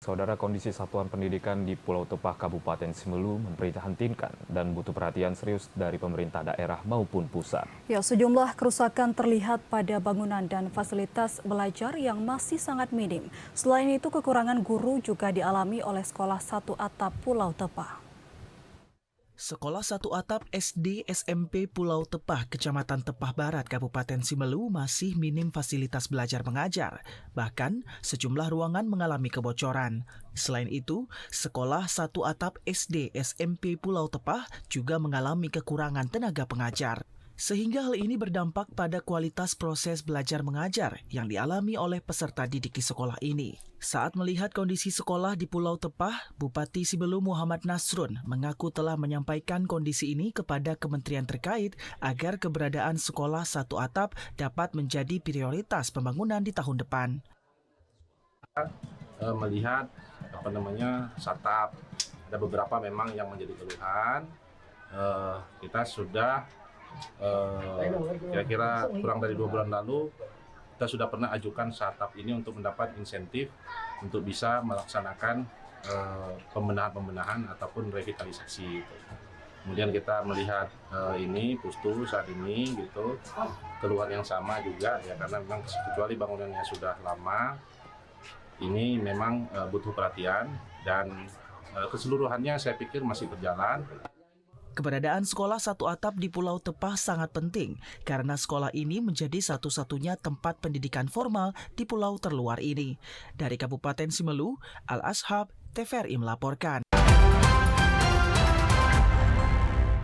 Saudara, kondisi satuan pendidikan di Pulau Tepah, Kabupaten Simelu memprihatinkan dan butuh perhatian serius dari pemerintah daerah maupun pusat. Ya, sejumlah kerusakan terlihat pada bangunan dan fasilitas belajar yang masih sangat minim. Selain itu, kekurangan guru juga dialami oleh sekolah satu atap Pulau Tepah. Sekolah satu atap SD SMP Pulau Tepah, Kecamatan Tepah Barat, Kabupaten Simelu masih minim fasilitas belajar mengajar. Bahkan, sejumlah ruangan mengalami kebocoran. Selain itu, sekolah satu atap SD SMP Pulau Tepah juga mengalami kekurangan tenaga pengajar. Sehingga hal ini berdampak pada kualitas proses belajar mengajar yang dialami oleh peserta didik di sekolah ini. Saat melihat kondisi sekolah di Pulau Tepah, Bupati Simelu Muhammad Nasrun mengaku telah menyampaikan kondisi ini kepada kementerian terkait agar keberadaan sekolah satu atap dapat menjadi prioritas pembangunan di tahun depan. Melihat satap, ada beberapa memang yang menjadi keluhan. Kita sudah kira-kira kurang dari 2 bulan lalu kita sudah pernah ajukan satap ini untuk mendapat insentif untuk bisa melaksanakan pembenahan ataupun revitalisasi. Kemudian kita melihat ini Pustu saat ini gitu, keluhan yang sama juga ya, karena memang kecuali bangunannya sudah lama, ini memang butuh perhatian dan keseluruhannya saya pikir masih berjalan. Keberadaan sekolah satu atap di Pulau Tepah sangat penting karena sekolah ini menjadi satu-satunya tempat pendidikan formal di pulau terluar ini. Dari Kabupaten Simelu, Al-Ashab, TVRI melaporkan.